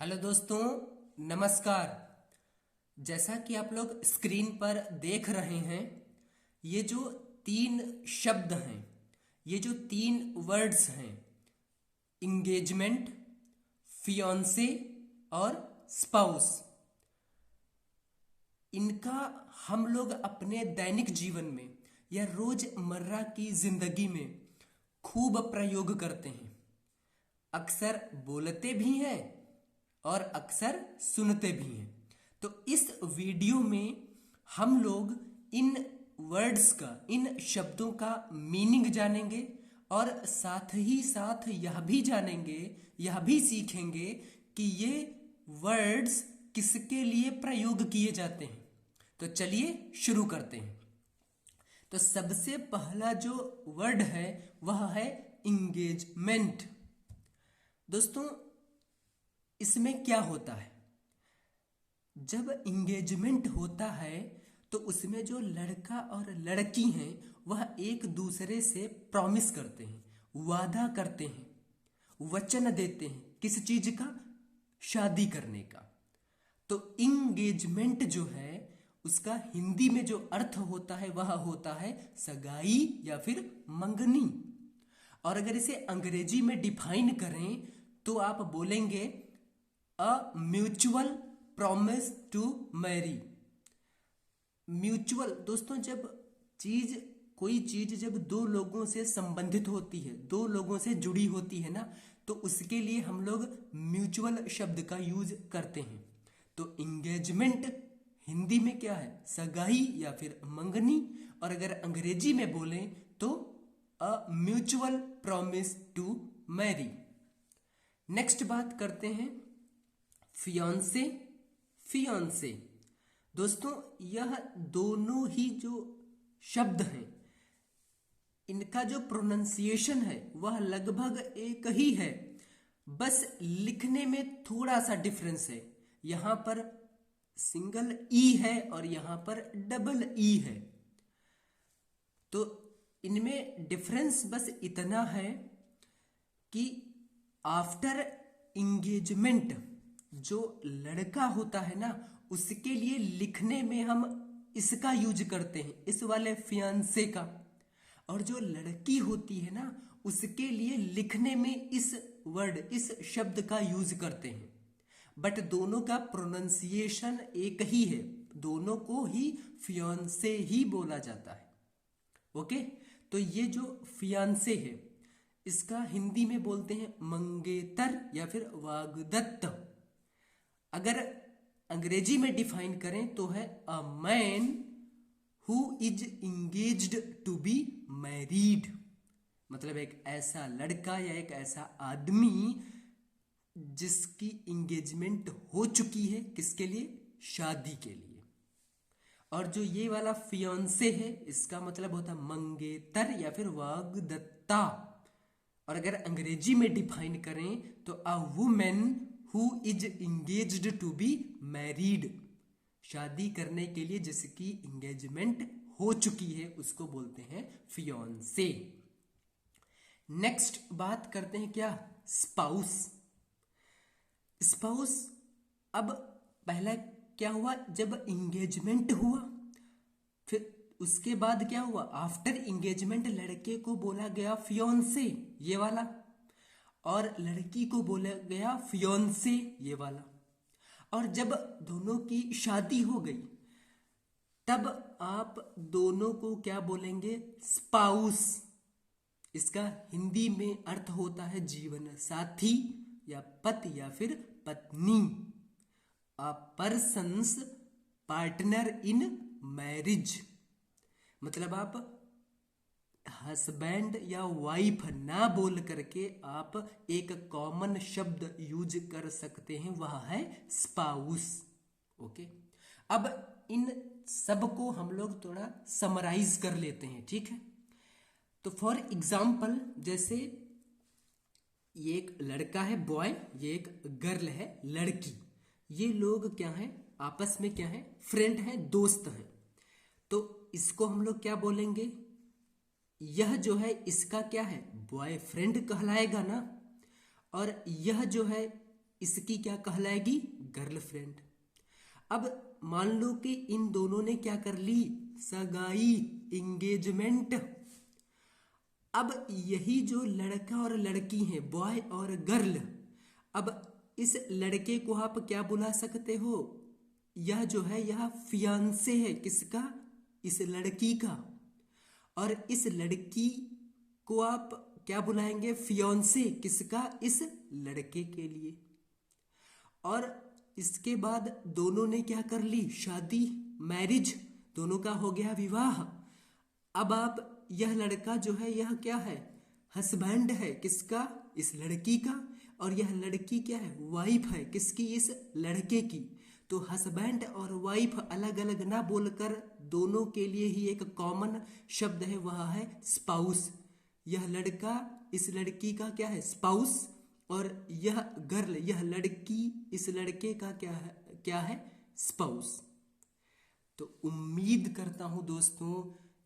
Hello दोस्तों, नमस्कार। जैसा कि आप लोग स्क्रीन पर देख रहे हैं, ये जो तीन शब्द हैं, ये जो तीन वर्ड्स हैं, इंगेजमेंट, फियोंसे और स्पाउस, इनका हम लोग अपने दैनिक जीवन में या रोजमर्रा की जिंदगी में खूब प्रयोग करते हैं। अक्सर बोलते भी हैं और अक्सर सुनते भी हैं। तो इस वीडियो में हम लोग इन वर्ड्स का, इन शब्दों का मीनिंग जानेंगे और साथ ही साथ यह भी जानेंगे, यह भी सीखेंगे कि ये वर्ड्स किसके लिए प्रयोग किए जाते हैं। तो चलिए शुरू करते हैं। तो सबसे पहला जो वर्ड है वह है इंगेजमेंट। दोस्तों, इसमें क्या होता है? जब इंगेजमेंट होता है तो उसमें जो लड़का और लड़की हैं वह एक दूसरे से प्रॉमिस करते हैं, वादा करते हैं, वचन देते हैं। किस चीज का? शादी करने का। तो इंगेजमेंट जो है उसका हिंदी में जो अर्थ होता है वह होता है सगाई या फिर मंगनी। और अगर इसे अंग्रेजी में डिफाइन करें तो आप बोलेंगे a mutual promise to marry. Mutual दोस्तों, जब कोई चीज जब दो लोगों से संबंधित होती है, दो लोगों से जुड़ी होती है ना, तो उसके लिए हम लोग म्यूचुअल शब्द का यूज करते हैं। तो इंगेजमेंट हिंदी में क्या है? सगाई या फिर मंगनी। और अगर अंग्रेजी में बोलें तो a mutual promise to marry. Next बात करते हैं फियोंसे, फियोंसे। दोस्तों, यह दोनों ही जो शब्द हैं इनका जो प्रोनाउंसिएशन है वह लगभग एक ही है, बस लिखने में थोड़ा सा डिफरेंस है। यहां पर सिंगल ई है और यहां पर डबल ई है। तो इनमें डिफरेंस बस इतना है कि आफ्टर इंगेजमेंट जो लड़का होता है ना, उसके लिए लिखने में हम इसका यूज करते हैं, इस वाले फियांसे का। और जो लड़की होती है ना, उसके लिए लिखने में इस वर्ड, इस शब्द का यूज करते हैं। बट दोनों का प्रोनाउंसिएशन एक ही है, दोनों को ही फियांसे ही बोला जाता है। ओके, तो ये जो फियांसे है इसका हिंदी में बोलते हैं मंगेतर या फिर वाग्दत्त। अगर अंग्रेजी में डिफाइन करें तो है a man who is engaged to be married. मतलब एक ऐसा लड़का या एक ऐसा आदमी जिसकी इंगेजमेंट हो चुकी है, किसके लिए? शादी के लिए। और जो ये वाला फियोंसे है इसका मतलब होता है मंगेतर या फिर वाग्दत्ता। और अगर अंग्रेजी में डिफाइन करें तो a women who is engaged to be married. शादी करने के लिए जिसकी इंगेजमेंट हो चुकी है उसको बोलते हैं फियोंसे। नेक्स्ट बात करते हैं क्या? स्पाउस। स्पाउस। अब पहला क्या हुआ? जब इंगेजमेंट हुआ, फिर उसके बाद क्या हुआ? आफ्टर इंगेजमेंट लड़के को बोला गया फियोंसे, ये वाला, और लड़की को बोला गया फियोंसे, ये वाला। और जब दोनों की शादी हो गई तब आप दोनों को क्या बोलेंगे? स्पाउस। इसका हिंदी में अर्थ होता है जीवन साथी या पति या फिर पत्नी। अ पर्सन्स पार्टनर इन मैरिज। मतलब आप हस्बैंड या वाइफ ना बोल करके आप एक कॉमन शब्द यूज कर सकते हैं, वह है स्पाउस। ओके, अब इन सब को हम लोग थोड़ा समराइज कर लेते हैं, ठीक है? तो फॉर एग्जाम्पल, जैसे ये एक लड़का है बॉय, ये एक गर्ल है लड़की। ये लोग क्या हैं? आपस में क्या है? फ्रेंड हैं, दोस्त हैं। तो इसको हम लोग क्या बोलेंगे? यह जो है इसका क्या है? बॉयफ्रेंड कहलाएगा ना। और यह जो है इसकी क्या कहलाएगी? गर्लफ्रेंड। अब मान लो कि इन दोनों ने क्या कर ली? सगाई, इंगेजमेंट। अब यही जो लड़का और लड़की हैं, बॉय और गर्ल, अब इस लड़के को आप क्या बुला सकते हो? यह जो है यह फियांसे है, किसका? इस लड़की का। और इस लड़की को आप क्या बुलाएंगे? फियांसे, किसका? इस लड़के के लिए। और इसके बाद दोनों ने क्या कर ली? शादी, मैरिज, दोनों का हो गया विवाह। अब आप, यह लड़का जो है यह क्या है? हस्बैंड है, किसका? इस लड़की का। और यह लड़की क्या है? वाइफ है, किसकी? इस लड़के की। तो हस्बैंड और वाइफ अलग अलग ना बोलकर दोनों के लिए ही एक कॉमन शब्द है, वह है स्पाउस। यह लड़का इस लड़की का क्या है? स्पाउस। और यह गर्ल, यह लड़की इस लड़के का क्या है? क्या है? स्पाउस। तो उम्मीद करता हूं दोस्तों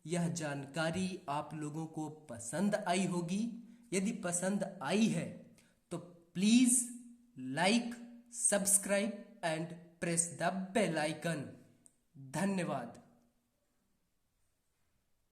यह जानकारी आप लोगों को पसंद आई होगी। यदि पसंद आई है तो please like, subscribe and press the bell icon. धन्यवाद।